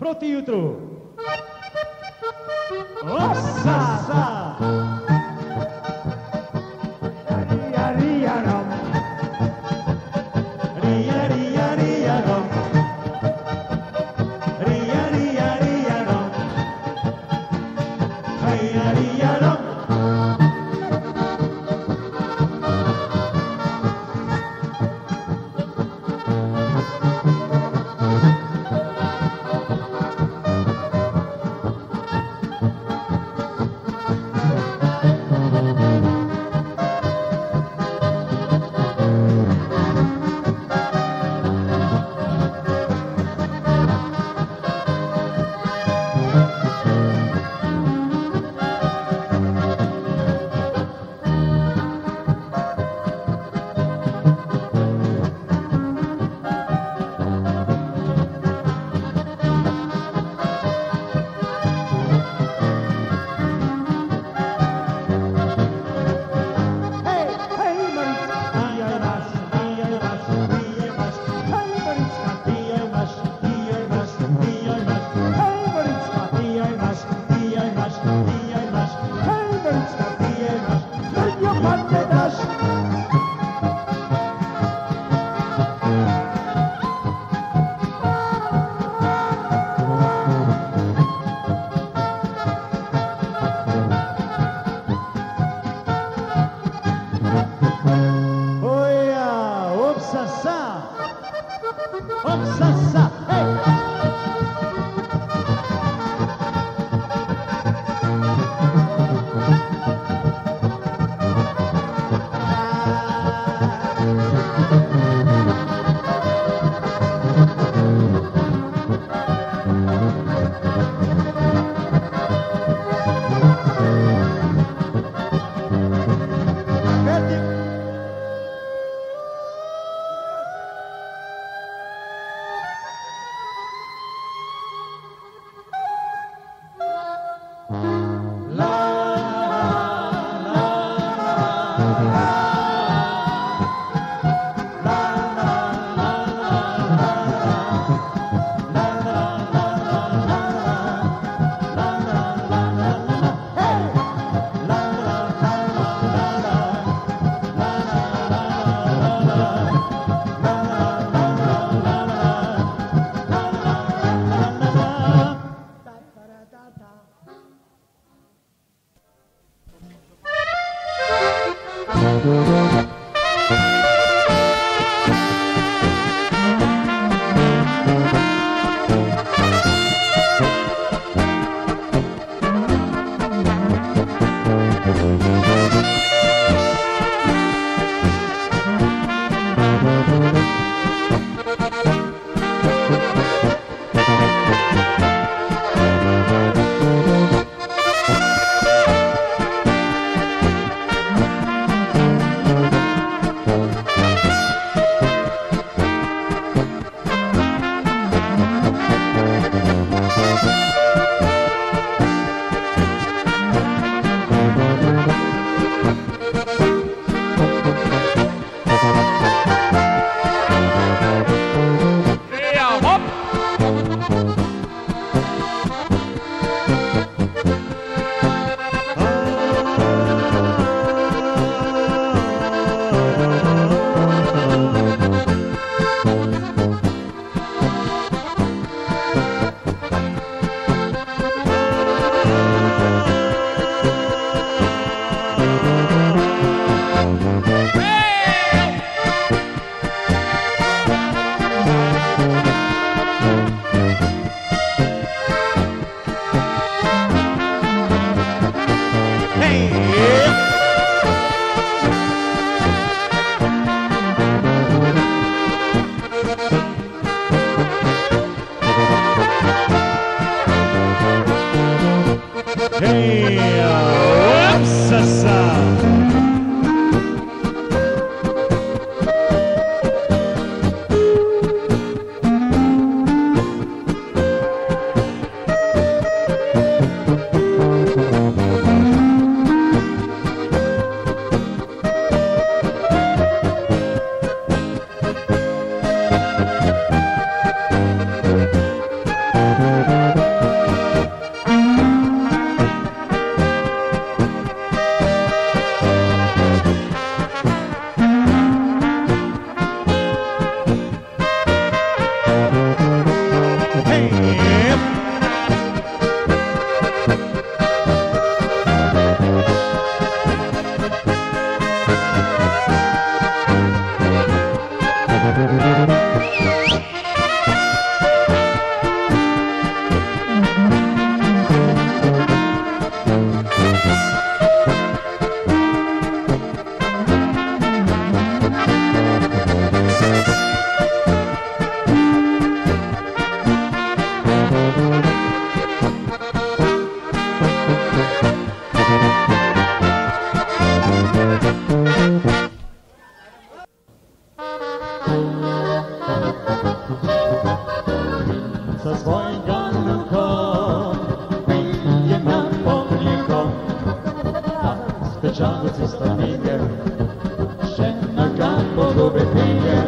proti jutru. Osa! Rija, rija, rom. Rija, rija, rija, rom. Rija, rija, rija, rom. Rija, rija, rom. Sa svojim ganukom pije nam pomnikom, a spečanuci stanike, žena ga polube pije.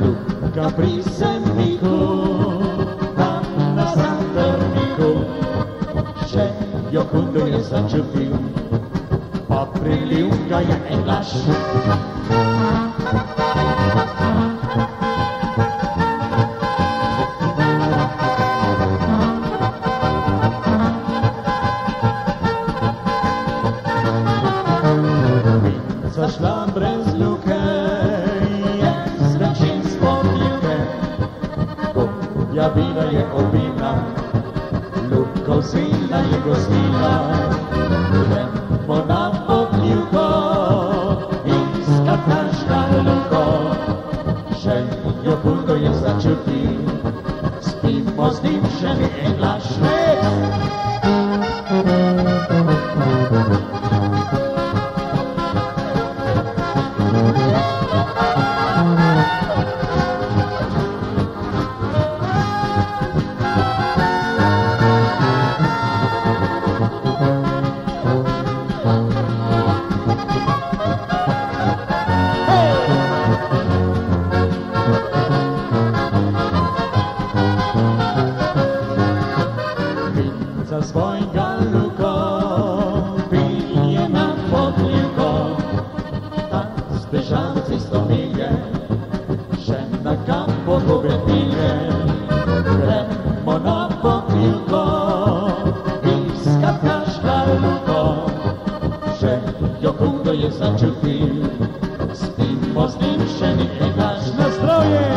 Luka pri semniku, tam na santrniku, še jo hundo je začutil, pa prilil ga je en laž. Zašla brez luke, je zvenčin spod ljuke, koja bila je obila, luko vzela je gostila. Gremo na podljuko, iskat našla luko, že jo hundo je začutil, spimo z njim še mi en laž. Za svojega luko pije na podljuko, ta zbežalci stomije, žena ga polube pije. Gremo na podljuko, iskat našla luko, že jo hundo je začutil, spimo z njim še ni en laž. Na zdravje!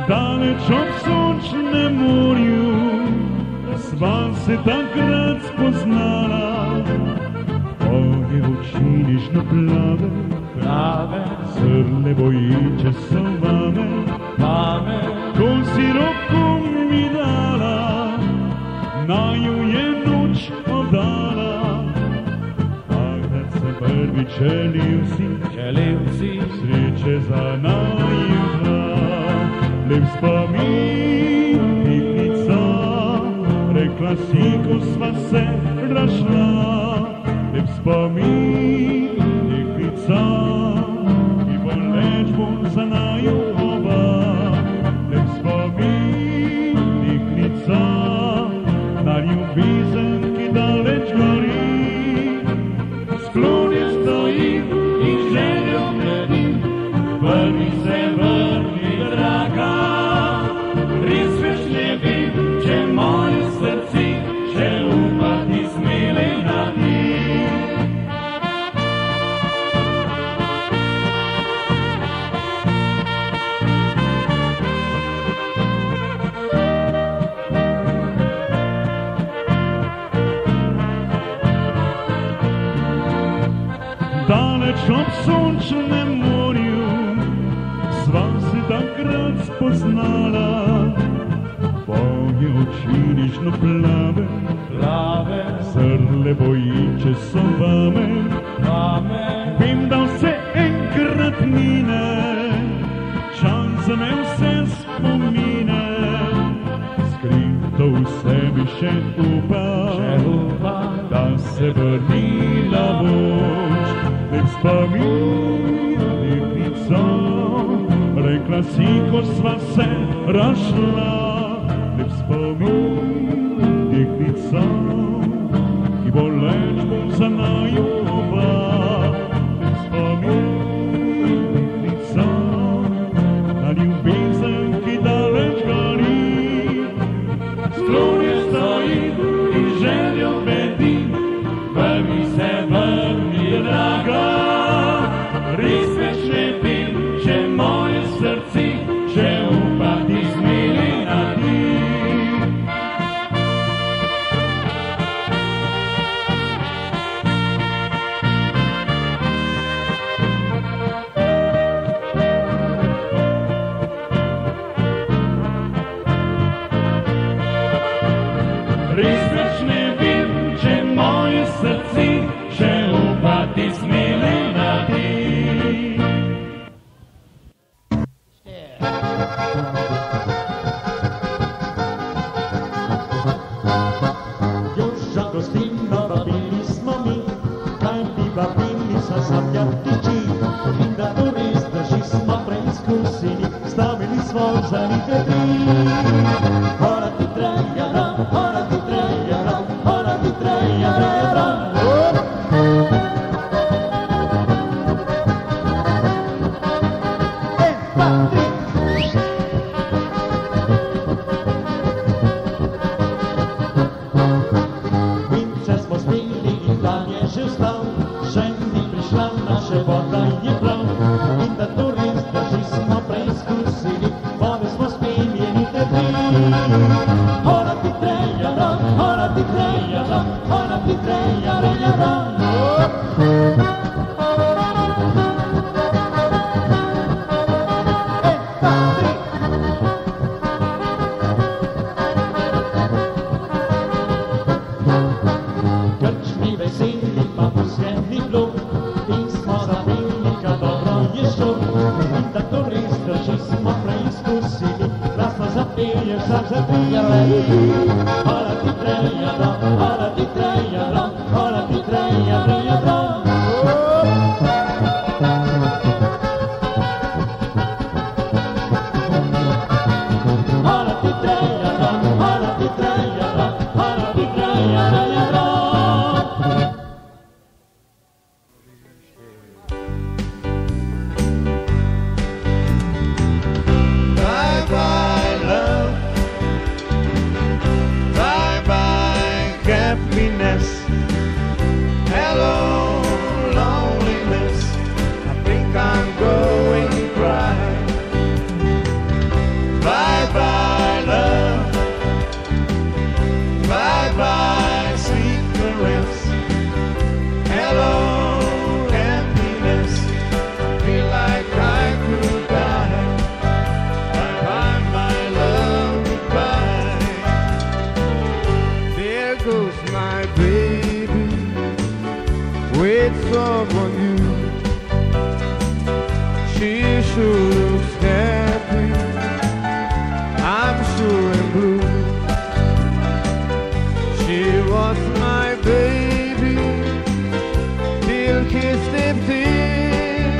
Daleč ob sončnem morju sva se takrat spoznala. Tvoje oči nežno plave, zrne bojiče so vame, ko si roko mi dala, naju je noč oddala. Takrat sem prvič želel si sreče za naju dva. Lep spomin, piknica, rekla si, ko sva se razšla. Lep spomin, piknica, ki bo leč bolj za naju oba. Lep spomin, piknica, na ljubezen, ki daleč gori. Sklonjen stojim in željo gledim, vrni se, vrni, draga. Res več ne vem, če moje srce še upati smele na njih. Daleč ob sončnem morju sva se takrat spoznala. Tvoje oči nežno plave, zrle bojiče so vame. Vem, da vse enkrat mine, čas zame vse spomine. še upa, da se vrnila boš. Lep spomin, lepnica, rekla si, ko sva se razšla. Lep spomin, lepnica, ki bo leč bom za naju oba. Lep spomin, lepnica, na ljubezen, ki daleč gori. Sklonje stoji in željo bedi, vrni se, vrni, draga. Res več ne vem, če moje srce še upa ti smeli na ti. Res več ne vem, če moje srce še upa ti smeli na ti. Joža gostilno vabili smo mi, kaj bi vabili sa zapjatiči. In da to res drži smo preizkusili, stavili smo zanite tri. Hora ti trejara, hora ti trejara, hora ti trejara. Vince smo spili in dan je že vstal, še ni prišla naše voda je prav. In da to res drži smo preizkusili, vode smo spili te tri. Hora ti trejara, hora ti trejara, hora ti trejara. Krčmi veseli pa posjeni blok, in smo za velika dobro je šlo. In da to res drži smo preizkusili, glasno zapiješ vsak za tri. Hora ti trejara, hora ti trejara, hora ti trejara. Hora ti trejara, hora ti trejara, hora ti trejara. Bye-bye love, bye-bye happiness, hello loneliness, I think I'm going to cry. Bye-bye love, bye-bye sweet caress, hello happiness, I feel like I could die. Bye-bye, my love, goodbye. There goes my baby with someone new. She sure looks happy, I'm sure and blue. She was my baby till he stepped in.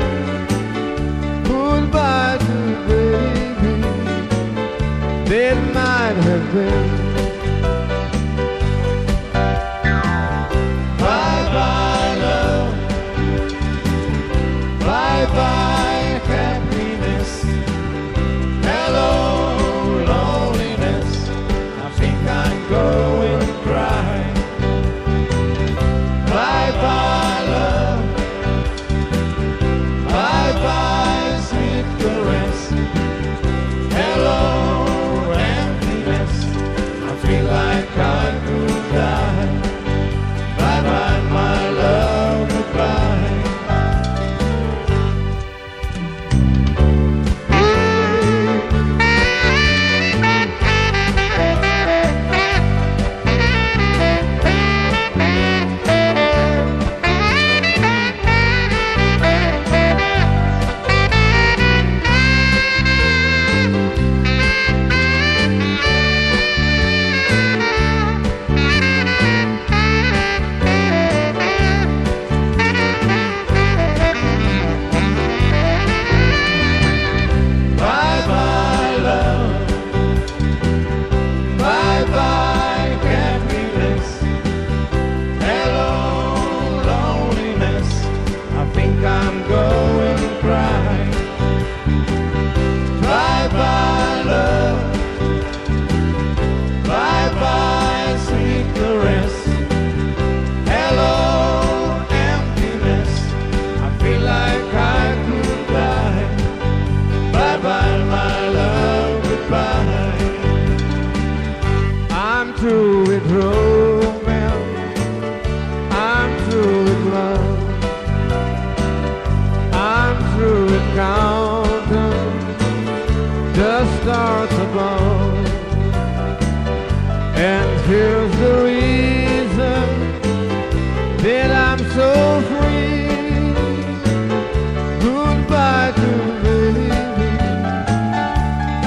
Goodbye to baby, that might have been. Bye-bye love, bye-bye happiness, hello loneliness, I think I'm going to cry. Bye-bye love, bye-bye sweet caress, hello emptiness, I through with romance, I'm through with love, I'm through with counting the stars above. And here's the reason that I'm so free. Goodbye to baby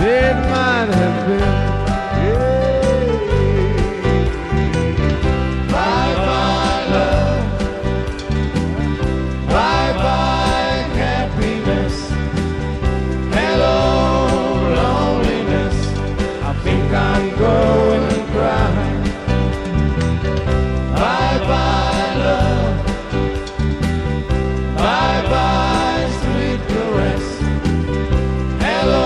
that might have been. Bye bye love, bye bye happiness, hello loneliness, I think I'm going to cry. Bye bye love, bye bye sweet caress, hello.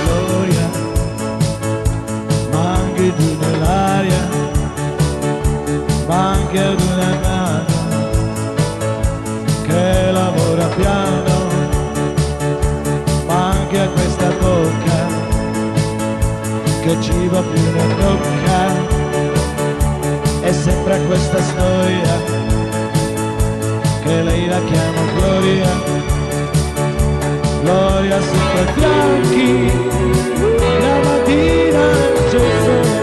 Gloria, manchi tu nell'aria, manchi ad una mano che lavora piano, manchi a questa bocca che ci va più ne tocca, e sempre a questa storia che lei la chiama Gloria. Gloria su quei fianchi, la mattina c'è il sole,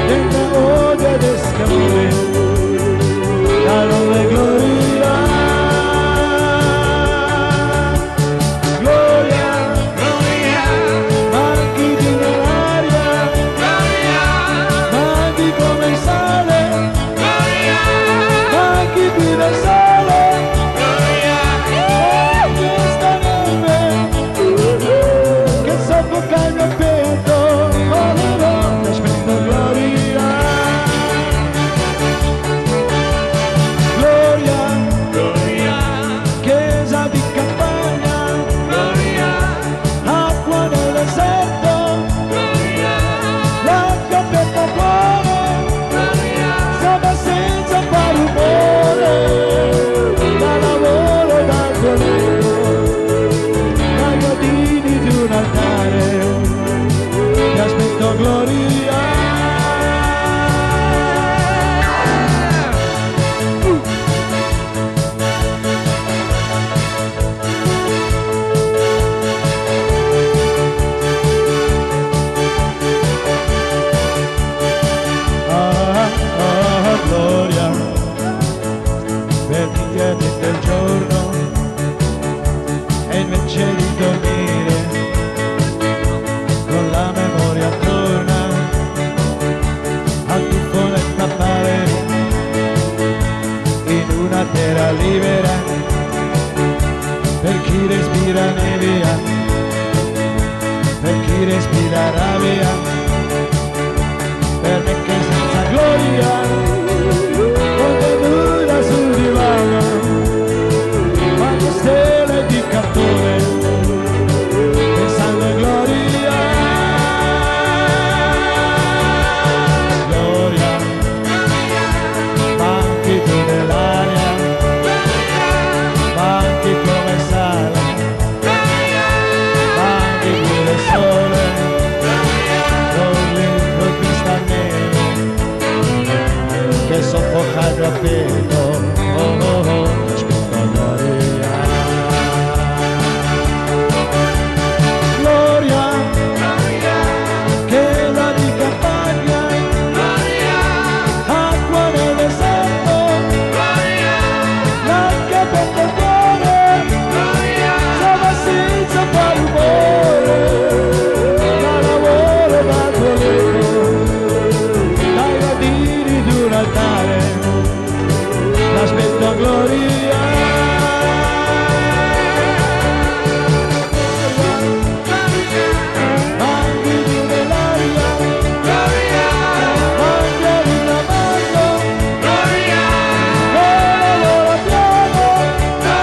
e una odia di scamore, la nuova Gloria. Gloria, Gloria, manchi di nell'aria, Gloria, manchi come il sale, Gloria, manchi più del sole, Gloria, questa neve che soffoca il mio petto, volevo, ti aspetto Gloria. Gloria, Gloria, chiesa di campagna, Gloria, acqua nel deserto, Gloria, l'acqua per tuo cuore, Gloria, siamo senza fare rumore, da lavoro dal tuo letto, dai gradini di un altare, ti aspetto Gloria. Gloria, per piedi del giorno, e invece di dormire con la memoria torna al tuffo del tappare in una terra libera, per chi respira nebbia, per chi respira rabbia, per me che senza gloria contenuta sul divano, quante stelle di cartone, pensando a gloria. Gloria, manchi tu nell'aria, manchi come sale, manchi più del sole, con questa neve che soffoca il mio petto, oh oh oh, aspetta Gloria. Gloria, Gloria, chiesa di campagna, Gloria, acqua nel deserto, Gloria, l'acqua per tuo cuore, Gloria, siamo senza fare rumore, da lavoro dal tuo letto, dai gradini di un altare, l'aspetto Gloria. Manchi di nell'aria, Gloria, manchi ad una mano, Gloria, che lavora piano, Gloria,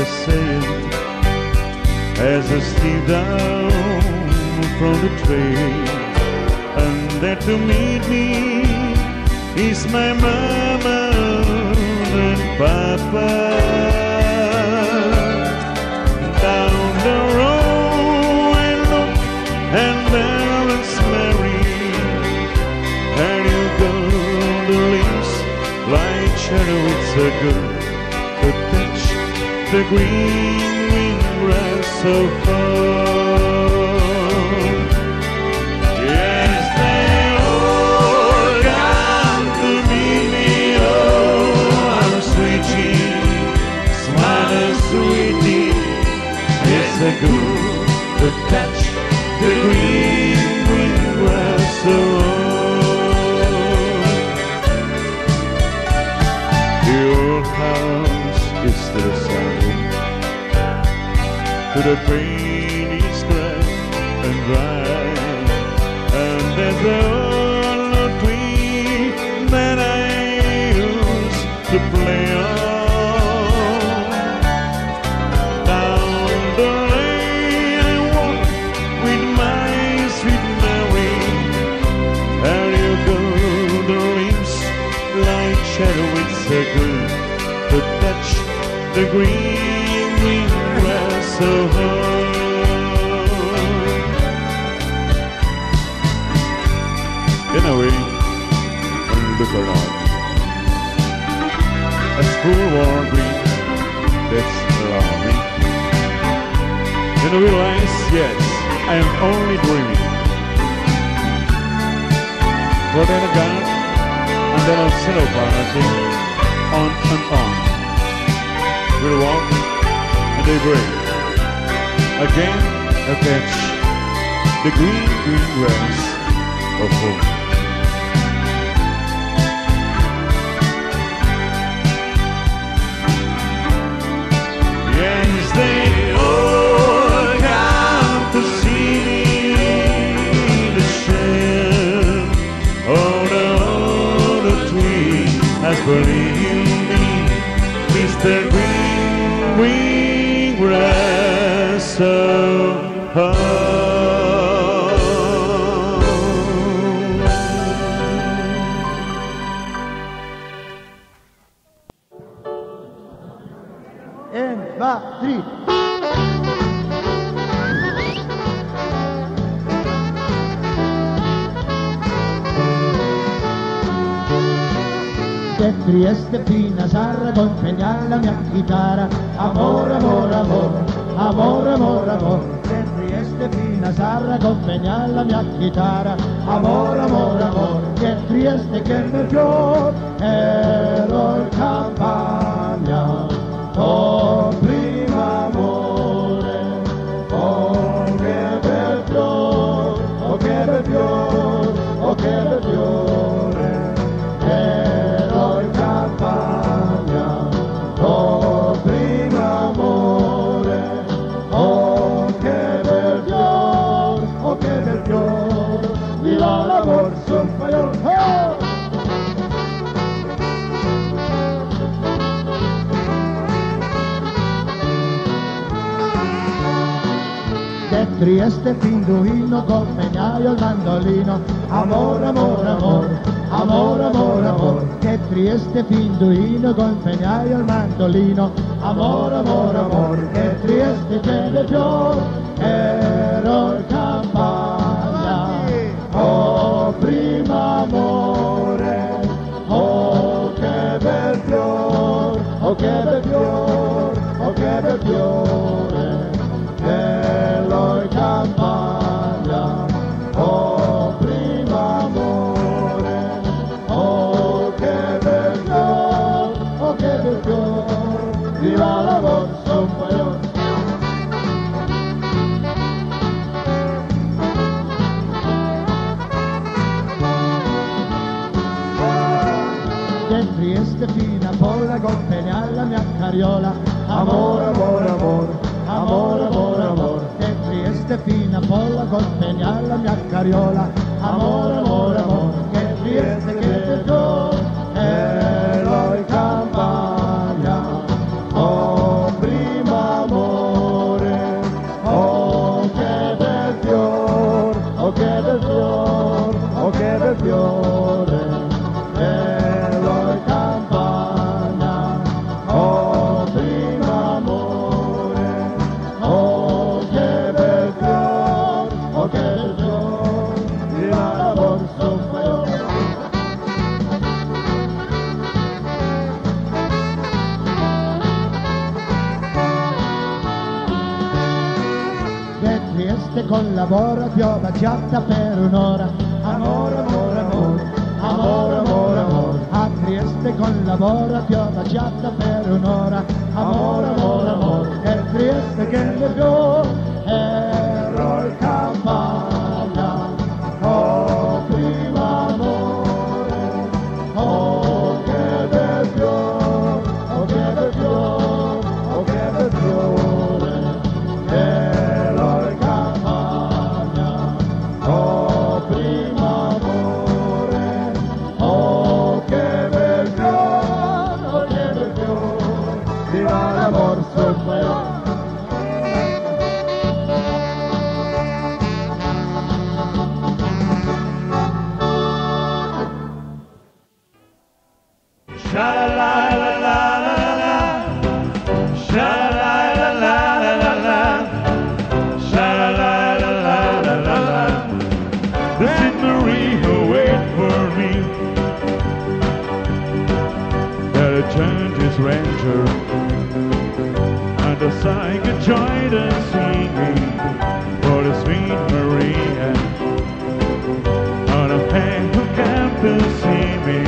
saying as I stepped down from the train, and there to meet me is my mama and papa. Down the road I look, and there is Mary, and you go the leaves like shadows so good to touch the green grass so far. Yes, they all come to meet me. Oh, I'm sweetie, smile, sweetie. It's a good to touch the green grass so far. The old house is still standing, to the pain is cracked and dry, and there's an old tree that I used to play on. Down the lane I walk with my sweet Mary, and you go the leaves like shadow. It's so good to touch the green grass so hard. In a way, when you look around, a school warm green that's around me, then I realize, yes, I am only dreaming. But then again, and then I'll settle upon a thing, on and on. We'll walk and they break. Again, I catch the green grass of home. Yes, they all come to see me in the shade. Oh, the tree has believed me, Mr. Green grass so high. Un, dva, tri. Che Trieste fina sarà consegnar la mia chitarra. Amor, amor, amor, amor, amor, amor. Che Trieste fina sarà consegnar la mia chitarra. Amor, amor, amor. Che Trieste che mi fior, ero in campagna. Oh, prima amore, oh che bel fiore, oh che bel fiore, oh che bel fiore, ero in campagna. Oh, prima amore, oh che bel fiore, oh che bel fiore, viva l'amor sul paiol, oh! Che Trieste pinguino col megnaio il mandolino. Amor, amor, amor, amor, amor, amor. Che Trieste pinguino col megnaio il mandolino. Amor, amor, amor. Che Trieste che le fior, ero in campagna. Oh, prima amore, oh che bel fior, oh che bel fior, oh che bel fiore, ero in campagna. Oh, prima amore, oh che bel fior, oh che bel fior, viva la borsa un paio. Che Trieste fina polla consegna la mia carriola. Amor, amor, amor, amor, amor, amor. Che Trieste fina polla consegna la mia carriola. Amor, amor, amor. Che Trieste che te do, ero in campagna. Oh, prima bel fior, oh che bel fiore, bello in campagna, oh primo amore, oh che bel fior, oh che bel fior, viva l'amor soffio. Con la borra ti ho baciata per un'ora, amore, amore, amore, amore, amore, amore. A Trieste con la borra ti ho baciata per un'ora, amore, amore, amore. E Trieste che le più ero il campagna, oh primo amore, oh che bel fiore, oh che bel fiore, oh che bel fiore. Oh, primo amore, oh che bel fior, oh che bel fior, viva l'amor soffio. Ranger and the singer joined in singing for the sweet Maria on a hand who came to see me.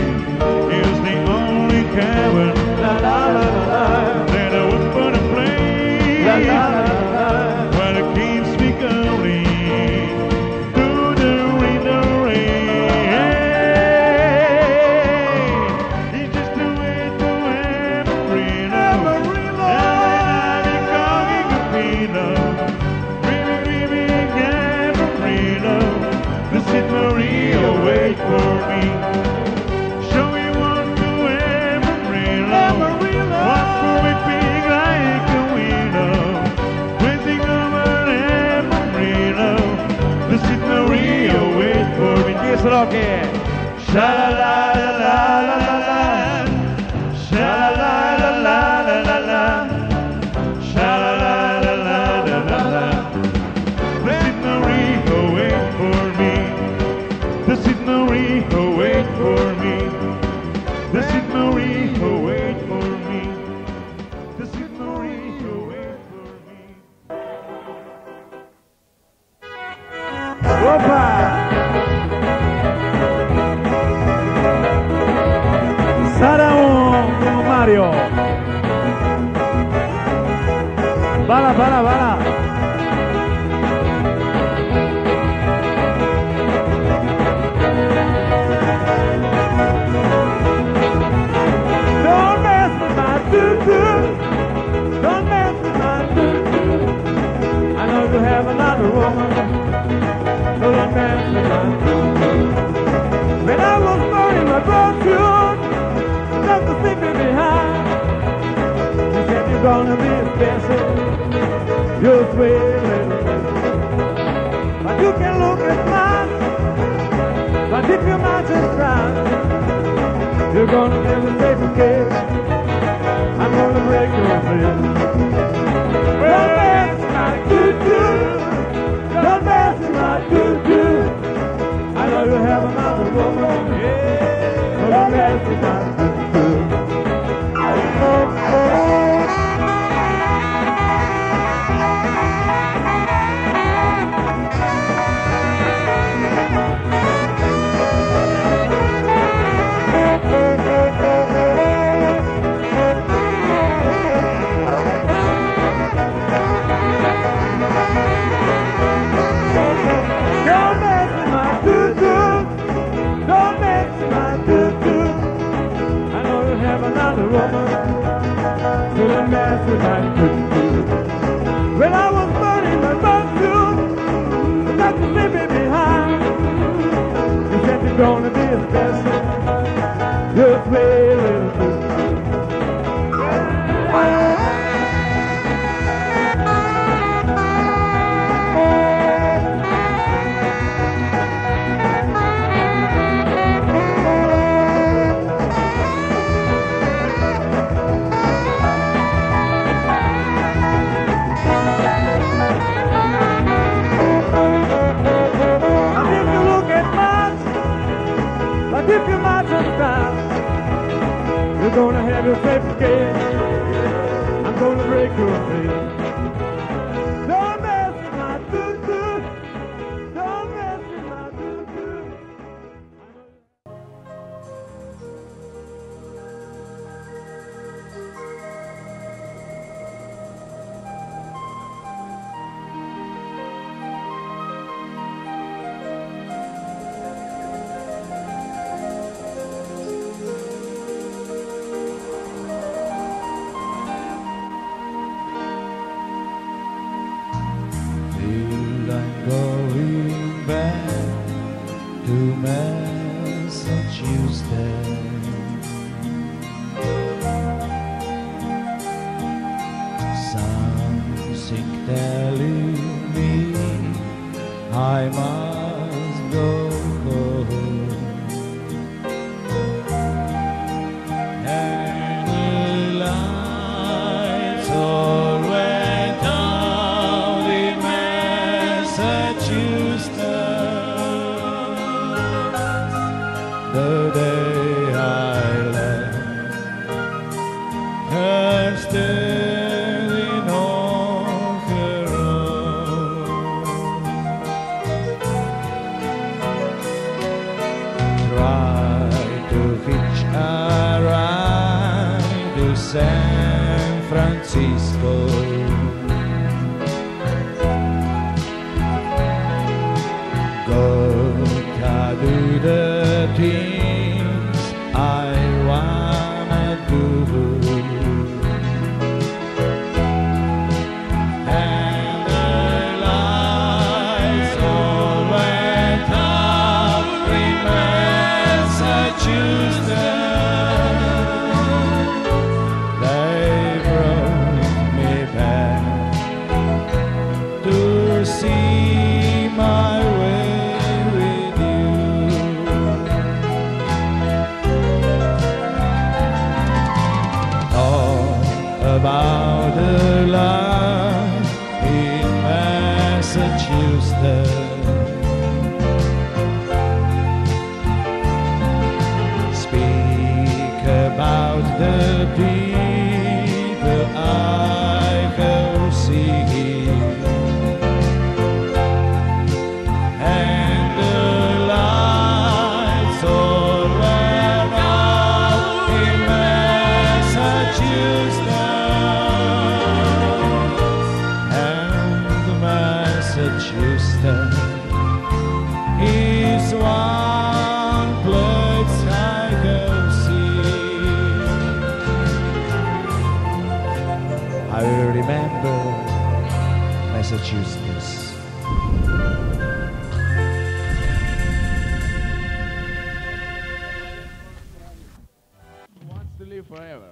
He was the only cabin that I would put in place while it keeps me going through the rain, the rain. Wait for me. Show me what to Amarillo. What for me being like a willow. Waiting over Amarillo. The Maria, wait for me. Yes, Rocky. Sha-la-la-la-la-la-la-la. Sha-la-la-la-la-la-la-la. Sha-la-la-la-la-la-la-la. The Maria, wait for me. The Maria, wait for me. The Maria, wait for me. The Maria, wait for me. Opa! Sarà un Mario. Bala, bala, bala. Don't mess with my doo-doo. I know you have another woman, so don't mess with my doo-doo. When I was born in my Praprotu, just to sleep me behind, you said you're gonna be special, you're sweet little thing. But you can look at mine, but if your mind just tries, you're gonna never take a case. I'm gonna break your will. Don't mess with my doo-doo. Don't mess with my doo-doo. I know you have another woman. Yeah. Don't mess with my doo-doo. When I was burning my bathroom, got to leave me behind. You said you're gonna be a special, you're a sweet little thing. I'm gonna have your face again. I'm gonna break your face. Don't mess with my doo-doo. Don't mess with my doo-doo. Going back to Massachusetts. Something telling me I must go home. And the lights all went out in Massachusetts the day I left her standing on her own. Tried to hitch a ride to San Francisco. Gotta do the things I wanna do. And the lights all went out in Massachusetts. They brought me back to see my way with you. Talk about the life in Massachusetts. Speak about the people I have seen. And the lights all went out in Massachusetts. And Massachusetts is one place I have seen. I will remember Massachusetts. Wants to live forever.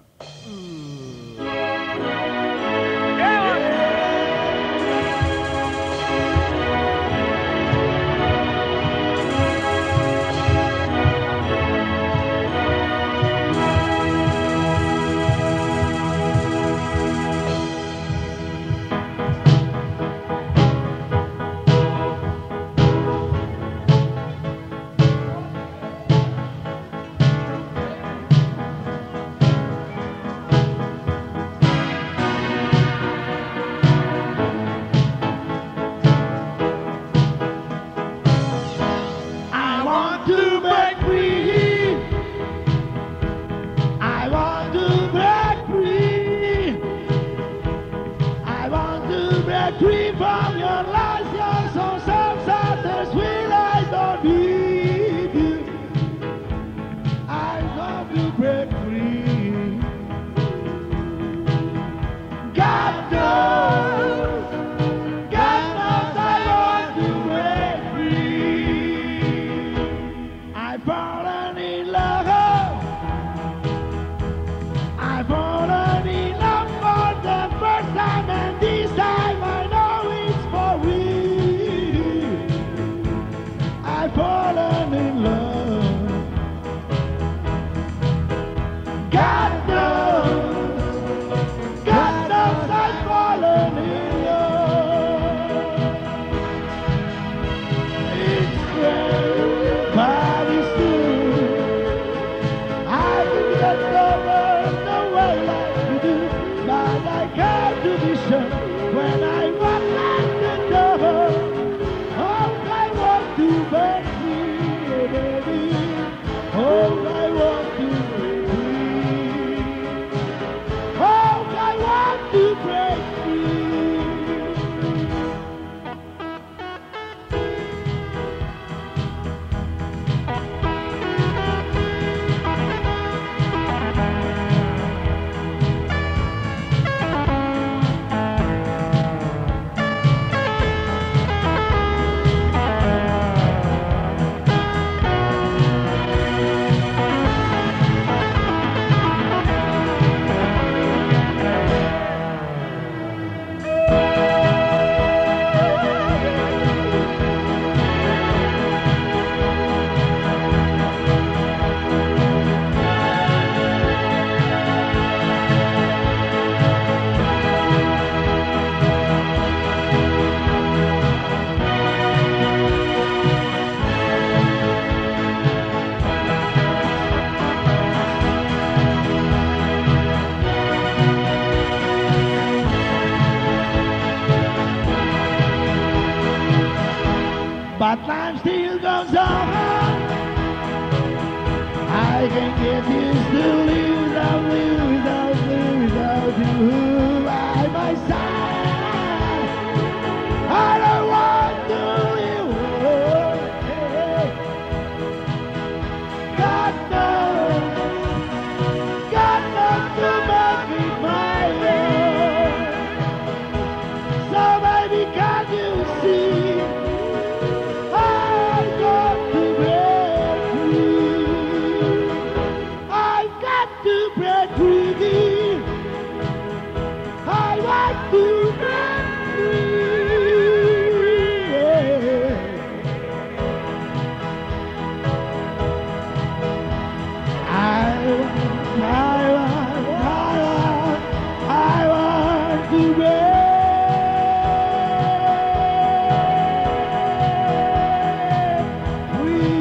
but life still goes on. I can get used to live without you, without you, without you by my side. I don't want to live away. God knows to make me my own. So baby, can't you see? I've got to break free. I've got to break free. I want to break free. I want to break free.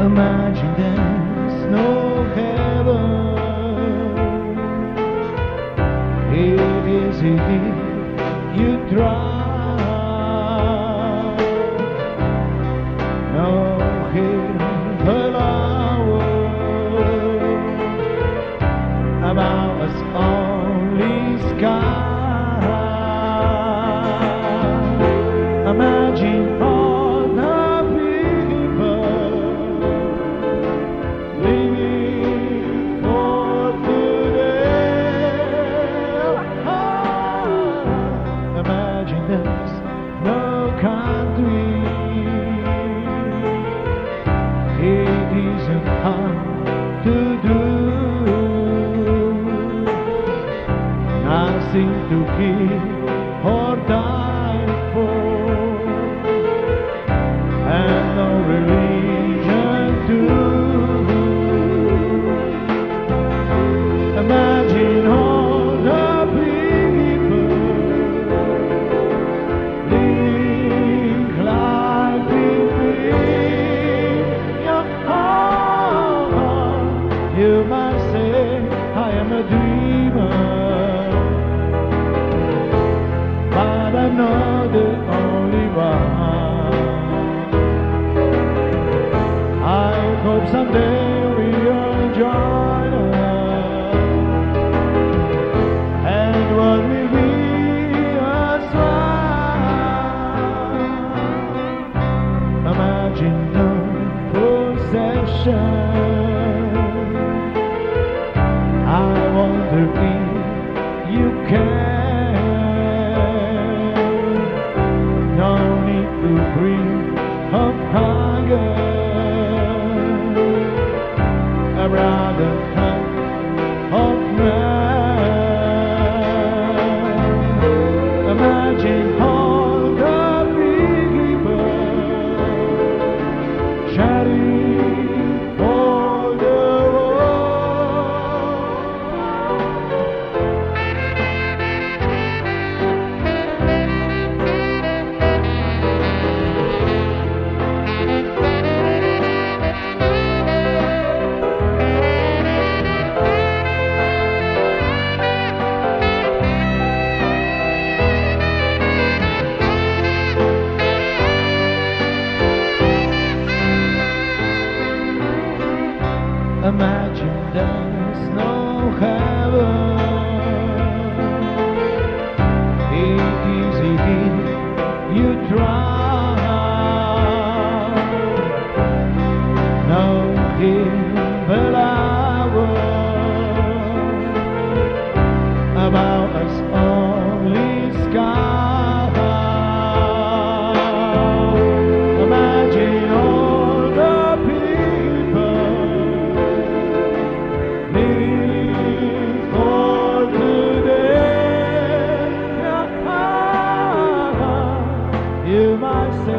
Imagine there's no heaven. It is if you try. No hidden hour about us only sky. Imagine all the people living for today. Imagine there's no country. It isn't hard to do. Nothing to kill or die for, and no religion too. Imagine all the people living life between your heart. You might say I am a dreamer, but I'm not the only one. I hope someday we'll join us, and what will be us one. Imagine no possession. I wonder if you can. No need to breathe of hunger. I'd rather come of man. Imagine all the people shouting for the world.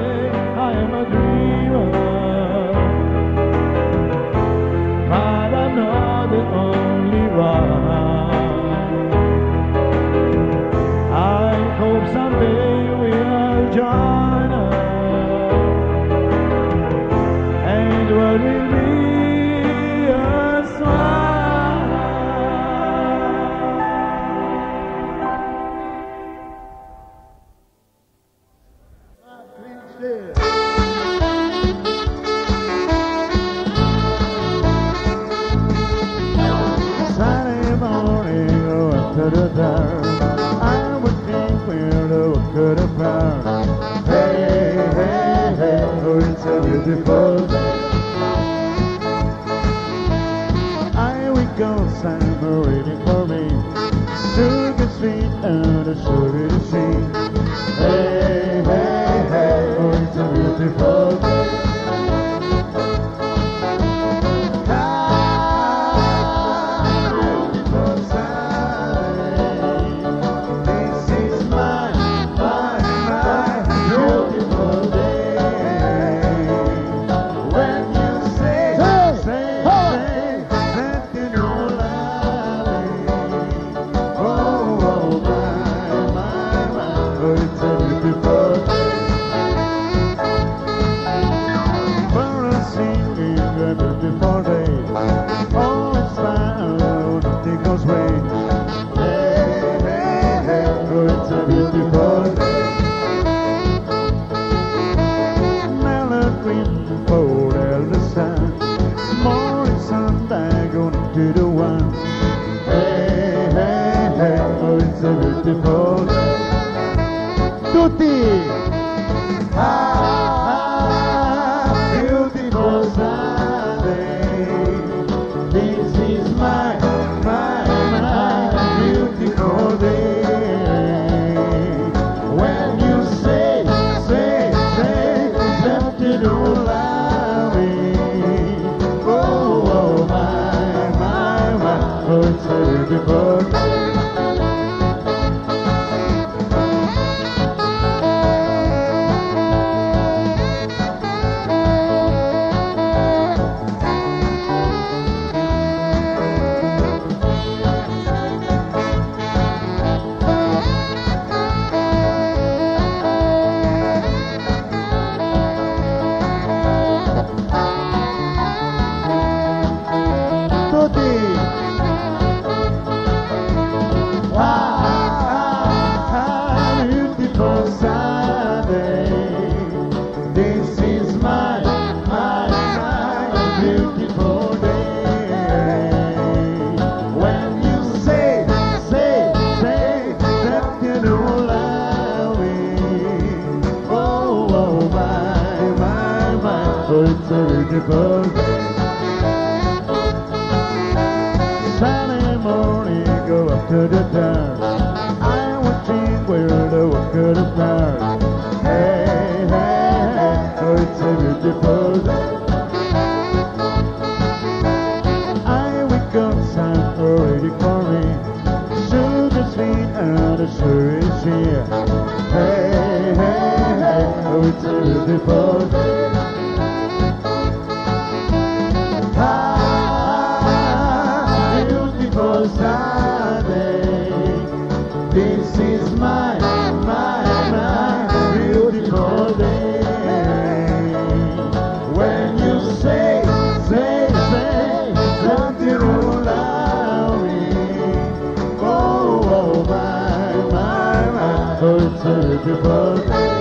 say I am a dreamer, but I'm not the only one. I hope someday we'll join us, and what will be a smile. Saturday morning, oh, I could have done. I would think we'll could have found. Hey, hey, hey, oh, it's a beautiful day. I will go somewhere waiting for me. Sugar sweet and a sugar to see. Hey, hey, hey, oh, it's a beautiful day. Saturday morning, go up to the town. I would think we're the one could have found. Hey, hey, hey, oh, it's a beautiful day. I wake up, time already for me. Sugar sweet and the sugar is here. Hey, hey, hey, oh, it's a beautiful day. Saturday, this is my beautiful day. When you say that you don't love me, oh, my, oh, it's a beautiful day.